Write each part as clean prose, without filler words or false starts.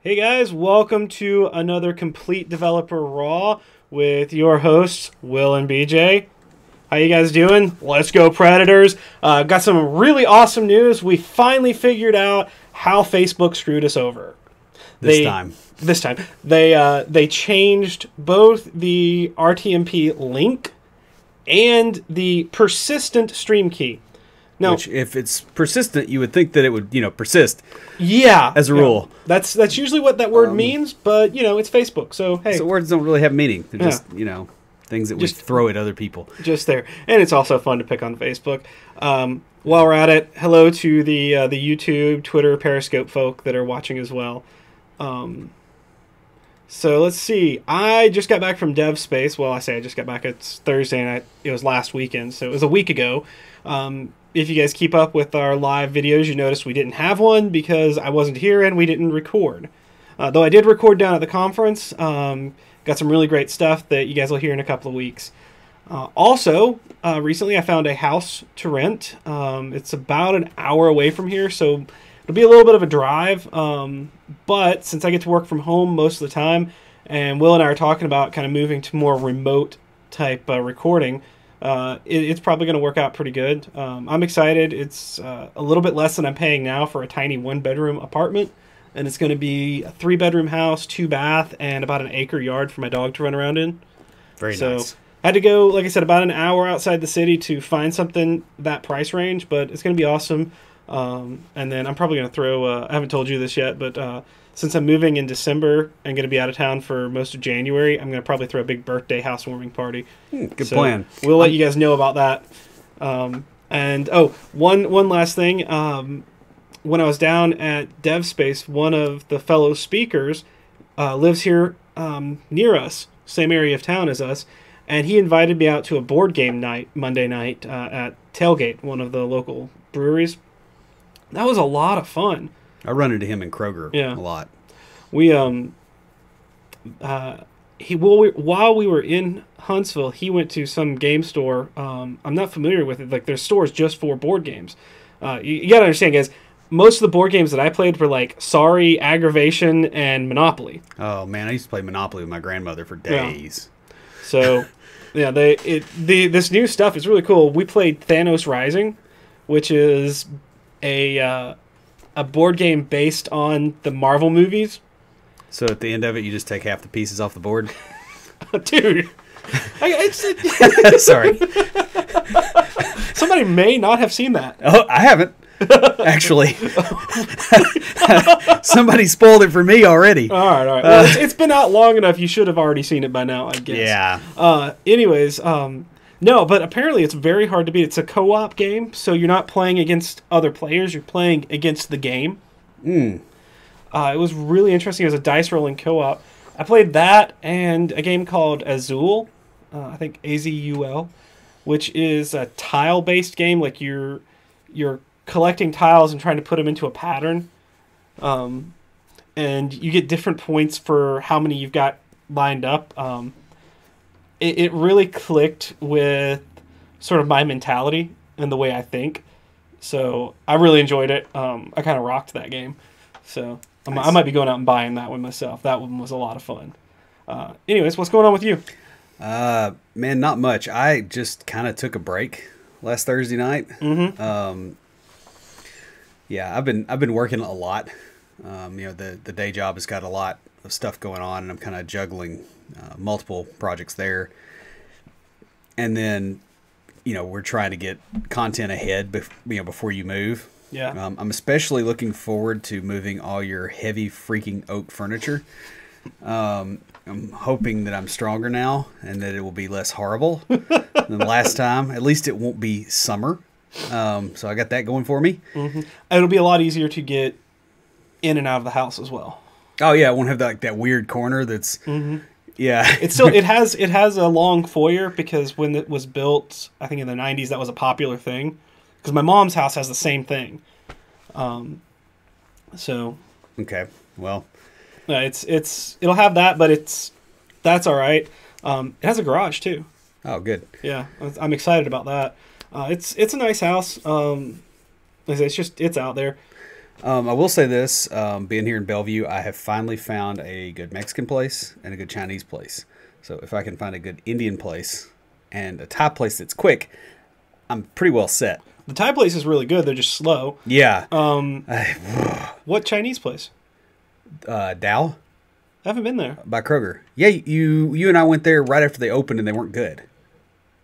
Hey guys, welcome to another Complete Developer Raw with your hosts, Will and BJ. How you guys doing? Let's go Predators. Got some really awesome news. We finally figured out how Facebook screwed us over. This time. They changed both the RTMP link and the persistent stream key. Now, Which, if it's persistent, you would think that it would, persist. yeah, as a rule. That's usually what that word means, but it's Facebook. So hey, So words don't really have meaning. They're Yeah. just, things that we throw at other people. just there, and it's also fun to pick on Facebook. While we're at it, hello to the YouTube, Twitter, Periscope folk that are watching as well. So let's see. I just got back from Dev Space. Well, I say I just got back. It's Thursday, and it was last weekend, so it was a week ago. If you guys keep up with our live videos, you noticed we didn't have one because I wasn't here and we didn't record. Though I did record down at the conference. Got some really great stuff that you guys will hear in a couple of weeks. Recently I found a house to rent. It's about an hour away from here, so it'll be a little bit of a drive. But since I get to work from home most of the time, and Will and I are talking about kind of moving to more remote type recording, it's probably going to work out pretty good. I'm excited. It's a little bit less than I'm paying now for a tiny one-bedroom apartment. And it's going to be a 3-bedroom house, 2-bath, and about an acre yard for my dog to run around in. Very nice. I had to go, like I said, about an hour outside the city to find something that price range, but it's going to be awesome. And then I'm probably going to throw, I haven't told you this yet, but since I'm moving in December and going to be out of town for most of January, I'm going to probably throw a big birthday housewarming party. Good plan. We'll let you guys know about that. One last thing. When I was down at Dev Space, one of the fellow speakers lives here near us, same area of town as us, and he invited me out to a board game night Monday night at Tailgate, one of the local breweries. That was a lot of fun. I run into him in Kroger a lot. We while we were in Huntsville, he went to some game store. I'm not familiar with it. Like, there's stores just for board games. You got to understand, guys. Most of the board games that I played were like Sorry, Aggravation, and Monopoly. Oh man, I used to play Monopoly with my grandmother for days. Yeah. So, this new stuff is really cool. We played Thanos Rising, which is a board game based on the Marvel movies. So at the end of it, you just take half the pieces off the board. Dude, Sorry. Somebody may not have seen that. Oh, I haven't. Actually, somebody spoiled it for me already. All right. Well, it's been out long enough. You should have already seen it by now, I guess. Yeah. No, but apparently it's very hard to beat. It's a co-op game, so you're not playing against other players. You're playing against the game. It was really interesting. It was a dice rolling co-op. I played that and a game called Azul, I think Azul, which is a tile-based game. Like you're collecting tiles and trying to put them into a pattern. And you get different points for how many you've got lined up. It really clicked with sort of my mentality and the way I think. So I really enjoyed it. I kind of rocked that game. So Nice. I might be going out and buying that one myself. That one was a lot of fun. Anyways, what's going on with you? Man, not much. I just kind of took a break last Thursday night. Mm-hmm. Yeah, I've been working a lot. The day job has got a lot of stuff going on, and I'm kind of juggling multiple projects there. And then, we're trying to get content ahead, before you move. Yeah. I'm especially looking forward to moving all your heavy freaking oak furniture. I'm hoping that I'm stronger now and that it will be less horrible than last time. At least it won't be summer. So I got that going for me. Mm-hmm. It'll be a lot easier to get in and out of the house as well. Oh yeah, I won't have that weird corner that's yeah. It has a long foyer because when it was built, I think in the 90s, that was a popular thing. Because my mom's house has the same thing. So Okay. Well, it'll have that, but that's all right. It has a garage too. oh good. Yeah, I'm excited about that. It's a nice house. Like I say, it's out there. I will say this: being here in Bellevue, I have finally found a good Mexican place and a good Chinese place. So if I can find a good Indian place and a Thai place that's quick, I'm pretty well set. The Thai place is really good. They're just slow. Yeah. What Chinese place? Dow I haven't been there. by Kroger. Yeah, you and I went there right after they opened, and they weren't good.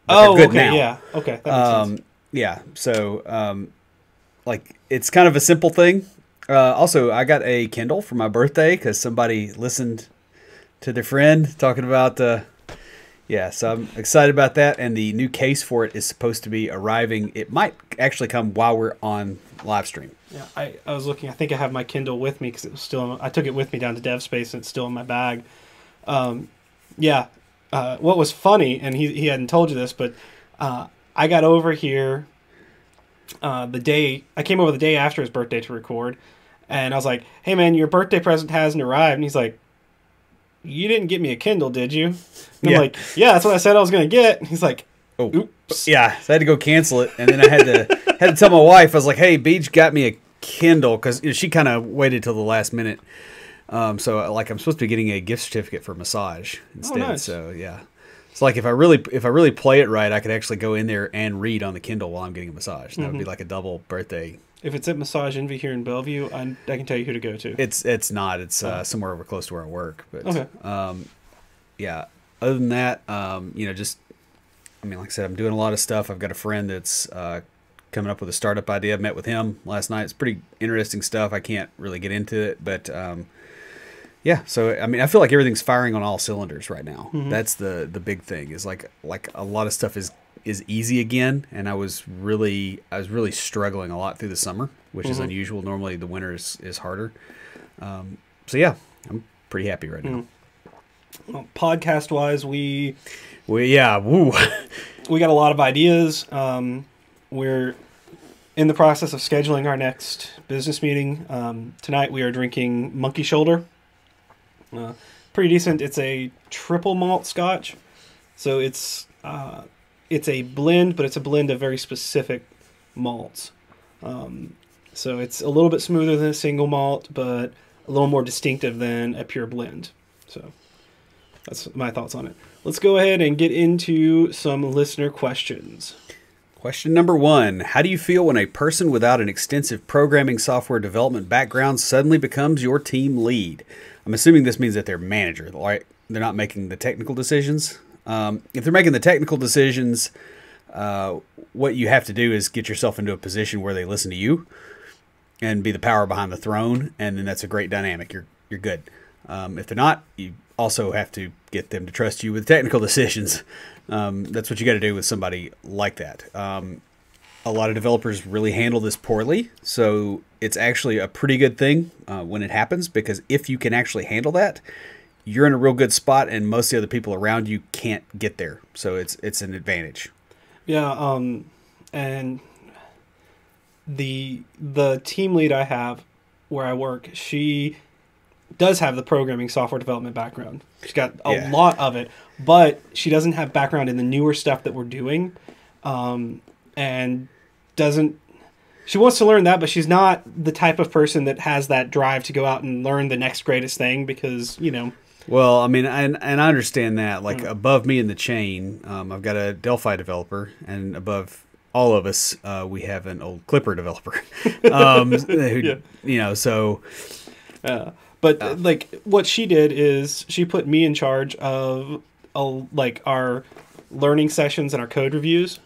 But Oh, they're good okay, now. yeah. Okay, that makes sense. Yeah. So, like, it's kind of a simple thing. Also, I got a Kindle for my birthday because somebody listened to their friend talking about. Yeah, so I'm excited about that, and the new case for it is supposed to be arriving. It might actually come while we're on live stream. Yeah, I was looking. I think I have my Kindle with me because it was still. I took it with me down to DevSpace, and it's still in my bag. Yeah. What was funny, and he hadn't told you this, but I got over here I came over the day after his birthday to record, and I was like, "Hey man, your birthday present hasn't arrived," and he's like, "You didn't get me a Kindle, did you?" And I'm like, "Yeah, that's what I said I was gonna get." And he's like, Oh, "Oops." yeah. So I had to go cancel it, and then I had to tell my wife. I was like, "Hey, Beach got me a Kindle," because she kind of waited till the last minute. So like I'm supposed to be getting a gift certificate for massage instead. nice. So yeah, it's like if I really play it right, I could actually go in there and read on the Kindle while I'm getting a massage. That would be like a double birthday. If it's at Massage Envy here in Bellevue, I can tell you who to go to. It's not. It's somewhere over close to where I work. But Okay. yeah. Other than that, just I mean, like I said, I'm doing a lot of stuff. I've got a friend that's coming up with a startup idea. I met with him last night. It's pretty interesting stuff. I can't really get into it, but yeah. So I mean, I feel like everything's firing on all cylinders right now. That's the big thing. Is like a lot of stuff is easy again, and I was really struggling a lot through the summer, which is unusual. Normally the winter is harder. So yeah, I'm pretty happy right now. Well, podcast wise, we Woo. we got a lot of ideas. We're in the process of scheduling our next business meeting. Tonight we are drinking Monkey Shoulder. Pretty decent. It's a triple malt scotch, so it's a blend, but it's a blend of very specific malts. So it's a little bit smoother than a single malt, but a little more distinctive than a pure blend. So that's my thoughts on it. Let's go ahead and get into some listener questions. Question number 1. How do you feel when a person without an extensive programming software development background suddenly becomes your team lead? I'm assuming this means that they're manager, right? They're not making the technical decisions. If they're making the technical decisions, what you have to do is get yourself into a position where they listen to you and be the power behind the throne, and then that's a great dynamic. You're good. If they're not, you also have to get them to trust you with technical decisions. That's what you got to do with somebody like that. A lot of developers really handle this poorly, so it's actually a pretty good thing when it happens, because if you can actually handle that, you're in a real good spot, and most of the other people around you can't get there. So it's an advantage. Yeah, and the team lead I have where I work, she does have the programming software development background. She's got a lot of it, but she doesn't have background in the newer stuff that we're doing, and doesn't. She wants to learn that, but she's not the type of person that has that drive to go out and learn the next greatest thing, because, Well, I mean, and I understand that. Like, above me in the chain, I've got a Delphi developer, and above all of us, we have an old Clipper developer. So. But like, what she did is she put me in charge of our learning sessions and our code reviews.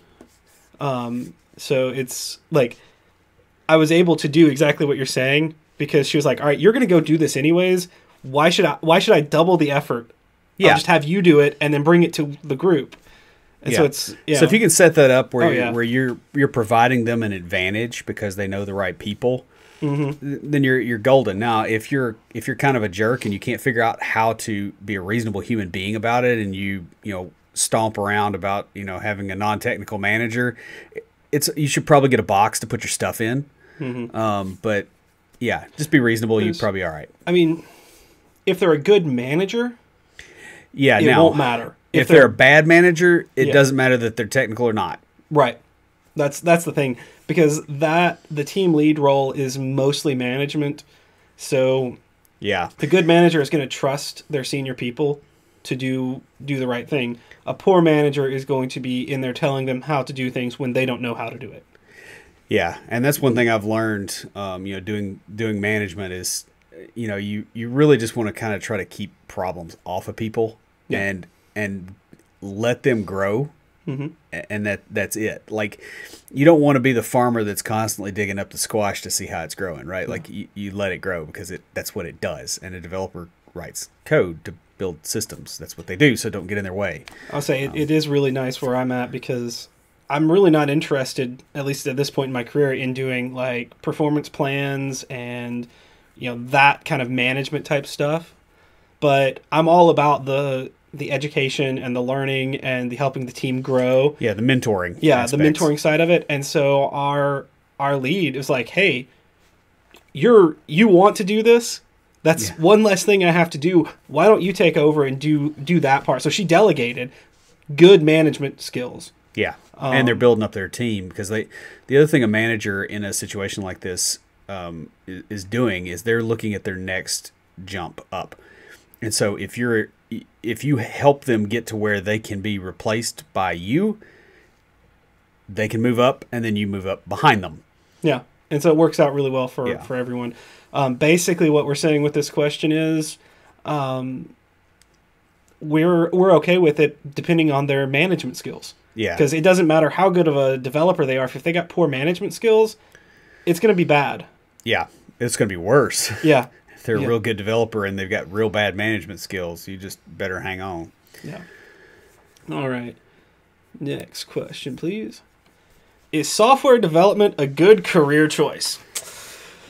So it's like I was able to do exactly what you're saying, because she was like, "All right, you're going to go do this anyways. Why should I double the effort? Yeah. I'll just have you do it and then bring it to the group." And so it's So if you can set that up where Oh, yeah. you're providing them an advantage because they know the right people, then you're golden. Now, if you're kind of a jerk and you can't figure out how to be a reasonable human being about it, and you stomp around about having a non-technical manager, you should probably get a box to put your stuff in. But yeah, just be reasonable. You're probably all right. I mean, if they're a good manager, Yeah, it now won't matter. If they're a bad manager, it Yeah. doesn't matter that they're technical or not. Right. That's the thing, because the team lead role is mostly management. So Yeah. the good manager is going to trust their senior people to do the right thing. A poor manager is going to be in there telling them how to do things when they don't know how to do it. Yeah, and that's one thing I've learned. Doing management is, you really just want to kind of try to keep problems off of people, Yeah. and let them grow, Mm-hmm. and that's it. Like, you don't want to be the farmer that's constantly digging up the squash to see how it's growing, right? Like, you let it grow because that's what it does. And a developer writes code to build systems. That's what they do. So don't get in their way. I'll say it is really nice where I'm at, because I'm really not interested, at least at this point in my career, in doing like performance plans and that kind of management type stuff. But I'm all about the education and the learning and the helping the team grow. Yeah, the mentoring. Yeah, aspects. the mentoring side of it. And so our lead is like, hey, you want to do this? That's one less thing I have to do. Why don't you take over and do that part? So she delegated good management skills. Yeah, and they're building up their team, because the other thing a manager in a situation like this is doing is they're looking at their next jump up. And so if you help them get to where they can be replaced by you, they can move up, and then you move up behind them. Yeah, and so it works out really well for everyone. Basically, what we're saying with this question is, we're okay with it depending on their management skills. Yeah, because it doesn't matter how good of a developer they are. If they got poor management skills, it's going to be bad. Yeah, it's going to be worse. Yeah. If they're a real good developer and they've got real bad management skills, you just better hang on. Yeah. All right. Next question, please. Is software development a good career choice?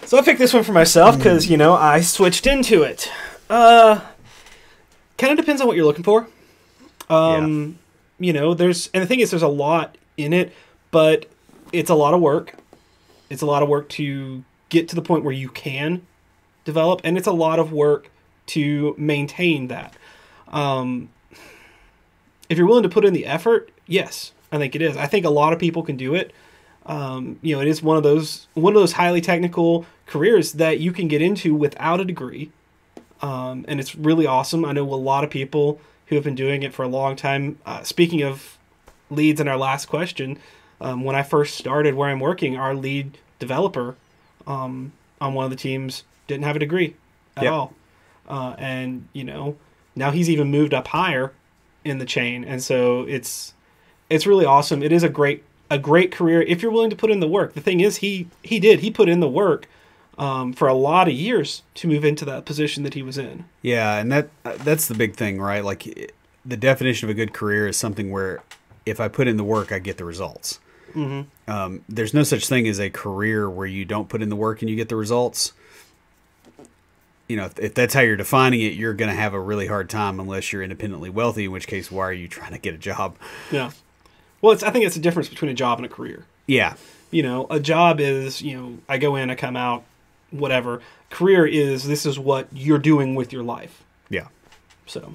So I picked this one for myself because, I switched into it. Kind of depends on what you're looking for. And the thing is, there's a lot in it, but it's a lot of work. It's a lot of work to get to the point where you can develop, and it's a lot of work to maintain that. If you're willing to put in the effort, yes, I think it is. I think a lot of people can do it. It is one of those highly technical careers that you can get into without a degree, and it's really awesome. I know a lot of people who have been doing it for a long time. Speaking of leads in our last question, when I first started where I'm working, our lead developer on one of the teams didn't have a degree at all. And now he's even moved up higher in the chain. And so it's really awesome. It is a great career if you're willing to put in the work. The thing is, he put in the work for a lot of years to move into that position that he was in. Yeah, and that's the big thing, right? Like, the definition of a good career is something where if I put in the work, I get the results. Mm-hmm. There's no such thing as a career where you don't put in the work and you get the results. If that's how you're defining it, you're going to have a really hard time unless you're independently wealthy, in which case, why are you trying to get a job? Yeah. Well, I think it's a difference between a job and a career. Yeah. A job is, I go in, I come out, whatever. Career is, this is what you're doing with your life. Yeah. So.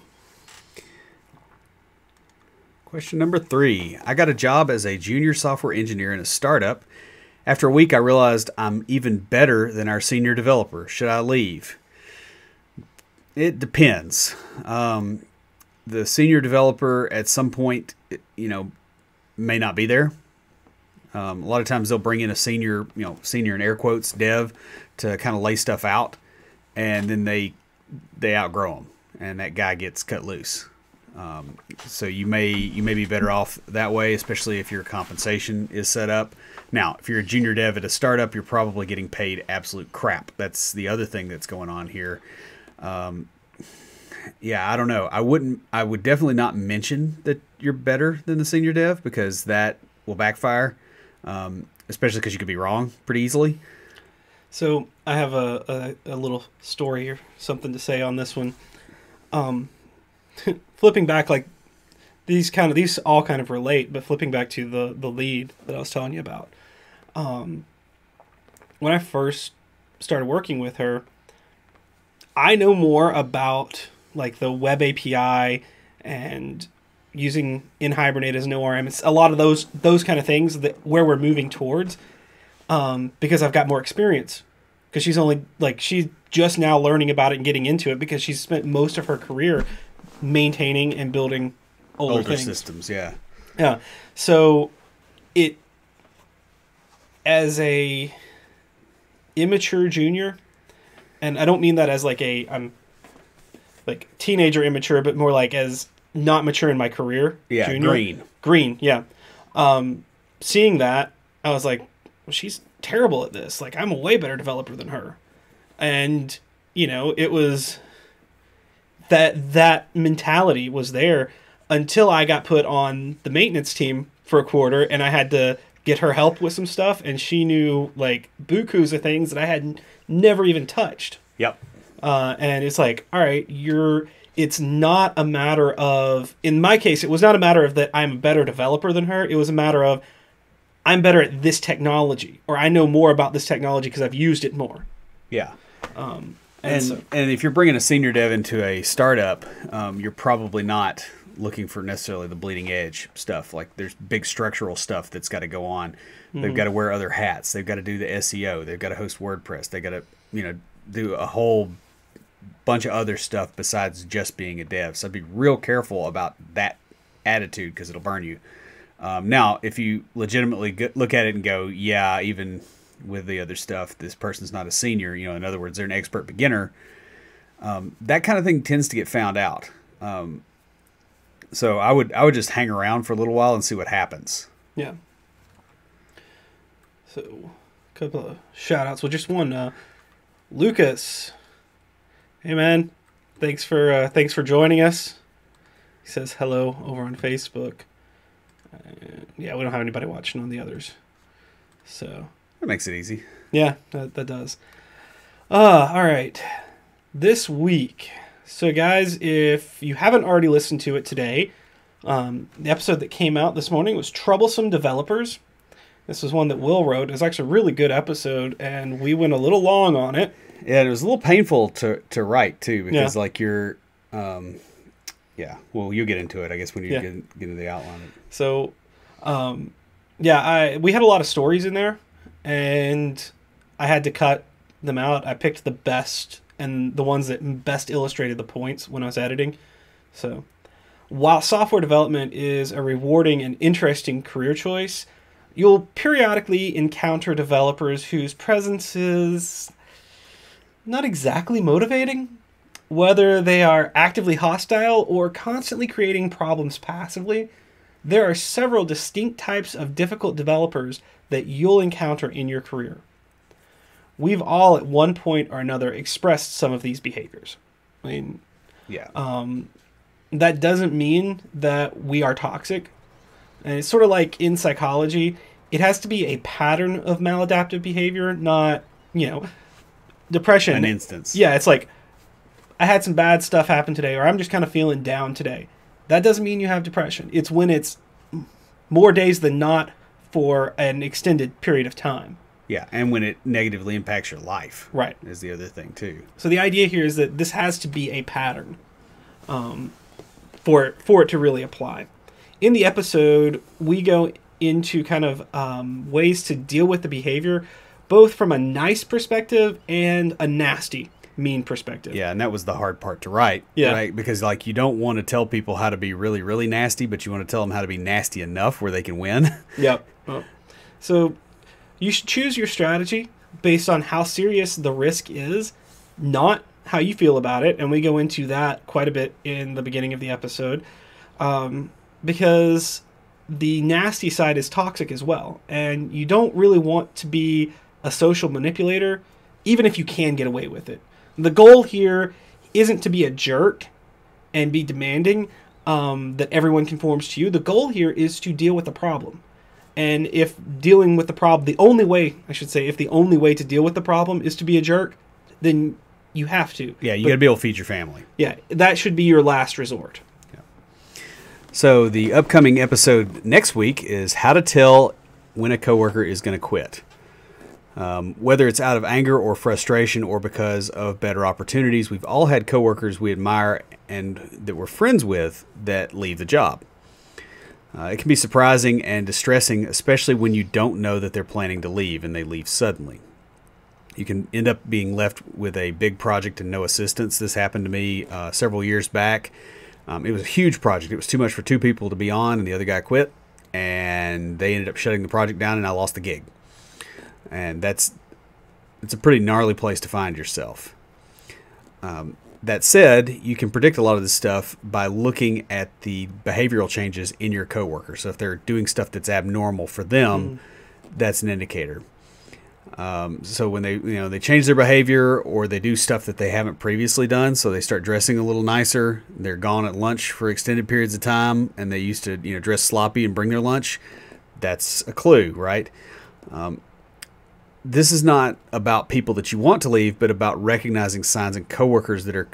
Question number 3. I got a job as a junior software engineer in a startup. After a week, I realized I'm even better than our senior developer. Should I leave? It depends. The senior developer at some point, may not be there. A lot of times they'll bring in a senior in air quotes, dev, to kind of lay stuff out, and then they outgrow them, and that guy gets cut loose. So you may be better off that way, especially if your compensation is set up. Now, if you're a junior dev at a startup, you're probably getting paid absolute crap. That's the other thing that's going on here. I don't know. I would definitely not mention that you're better than the senior dev, because that will backfire, especially because you could be wrong pretty easily. So I have a little story or something to say on this one. Flipping back, like these all kind of relate, but flipping back to the lead that I was telling you about. When I first started working with her, I know more about like the web API and using in Hibernate as an ORM. It's a lot of those kind of things that where we're moving towards, because I've got more experience. Because she's just now learning about it and getting into it because she's spent most of her career maintaining and building older things. systems. Yeah. Yeah. So as a immature junior, and I don't mean that as like I'm like teenager immature, but more like as not mature in my career. Yeah. Junior. Green. Yeah. Seeing that, I was like, well, she's terrible at this. Like, I'm a way better developer than her. And, it was that mentality was there until I got put on the maintenance team for a quarter and I had to get her help with some stuff. And she knew like bukus of things that I had never even touched. Yep. And it's like, all right, it's not a matter of, in my case, it was not a matter of that I'm a better developer than her. It was a matter of I'm better at this technology, or I know more about this technology because I've used it more. Yeah. And if you're bringing a senior dev into a startup, you're probably not looking for necessarily the bleeding edge stuff. Like there's big structural stuff that's got to go on. Mm-hmm. They've got to wear other hats. They've got to do the SEO. They've got to host WordPress. They've got to, do a whole bunch of other stuff besides just being a dev. So I'd be real careful about that attitude because it'll burn you. Now, if you legitimately look at it and go, yeah, even with the other stuff, this person's not a senior, in other words, they're an expert beginner, that kind of thing tends to get found out. So I would just hang around for a little while and see what happens. Yeah. So a couple of shout outs. Well, just one, Lucas. Hey man, thanks for joining us. He says hello over on Facebook. Yeah, we don't have anybody watching on the others, so that makes it easy. Yeah, that does. All right, this week. So guys, if you haven't already listened to it today, the episode that came out this morning was Troublesome Developers. This was one that Will wrote. It was actually a really good episode, and we went a little long on it. Yeah, it was a little painful to write too, because like you're, yeah. Well, you'll get into it, I guess, when you get into the outline. So, we had a lot of stories in there, and I had to cut them out. I picked the best and the ones that best illustrated the points when I was editing. So, while software development is a rewarding and interesting career choice, you'll periodically encounter developers whose presence is not exactly motivating, whether they are actively hostile or constantly creating problems passively. There are several distinct types of difficult developers that you'll encounter in your career. We've all at one point or another expressed some of these behaviors. I mean, that doesn't mean that we are toxic. And it's sort of like in psychology, it has to be a pattern of maladaptive behavior, not, depression. An instance. Yeah, it's like, I had some bad stuff happen today, or I'm just kind of feeling down today. That doesn't mean you have depression. It's when it's more days than not for an extended period of time. Yeah, and when it negatively impacts your life. Right. Is the other thing, too. So the idea here is that this has to be a pattern for it to really apply. In the episode, we go into kind of ways to deal with the behavior, both from a nice perspective and a nasty, mean perspective. Yeah, and that was the hard part to write. Yeah. Right? Because you don't want to tell people how to be really, really nasty, but you want to tell them how to be nasty enough where they can win. Yep. So you should choose your strategy based on how serious the risk is, not how you feel about it. And we go into that quite a bit in the beginning of the episode, because the nasty side is toxic as well. And you don't really want to be a social manipulator, even if you can get away with it. The goal here isn't to be a jerk and be demanding that everyone conforms to you. The goal here is to deal with the problem. And if dealing with the problem, if the only way to deal with the problem is to be a jerk, then you have to. Yeah, you got to be able to feed your family. Yeah, that should be your last resort. Yeah. So the upcoming episode next week is how to tell when a coworker is going to quit. Whether it's out of anger or frustration or because of better opportunities, we've all had coworkers we admire and that we're friends with that leave the job. It can be surprising and distressing, especially when you don't know that they're planning to leave and they leave suddenly. You can end up being left with a big project and no assistance. This happened to me several years back. It was a huge project. It was too much for 2 people to be on, and the other guy quit, and they ended up shutting the project down, and I lost the gig. And it's a pretty gnarly place to find yourself. That said, you can predict a lot of this stuff by looking at the behavioral changes in your coworkers. So if they're doing stuff that's abnormal for them, that's an indicator. So when they change their behavior, or they do stuff that they haven't previously done, so they start dressing a little nicer, they're gone at lunch for extended periods of time, and they used to dress sloppy and bring their lunch, that's a clue, right? This is not about people that you want to leave, but about recognizing signs in coworkers that are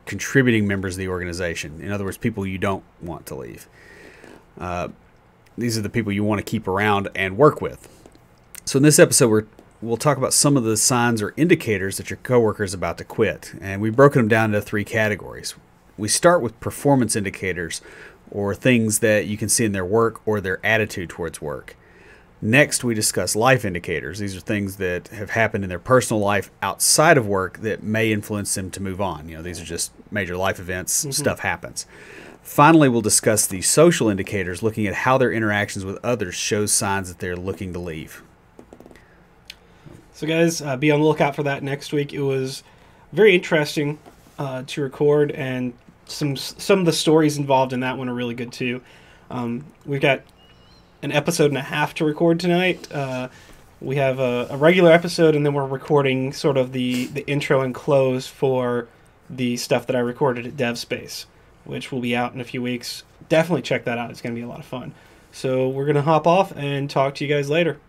contributing members of the organization. In other words, people you don't want to leave. These are the people you want to keep around and work with. So in this episode, we'll talk about some of the signs or indicators that your coworker is about to quit. And we've broken them down into 3 categories. We start with performance indicators, or things that you can see in their work or their attitude towards work. Next, we discuss life indicators. These are things that have happened in their personal life outside of work that may influence them to move on. These are just major life events. Stuff happens. Finally, we'll discuss the social indicators, looking at how their interactions with others shows signs that they're looking to leave. So guys, be on the lookout for that next week. It was very interesting to record, and some of the stories involved in that one are really good too. We've got an episode and a half to record tonight. We have a regular episode, and then we're recording sort of the intro and close for the stuff that I recorded at DevSpace, which will be out in a few weeks. Definitely check that out. It's going to be a lot of fun. So we're going to hop off and talk to you guys later.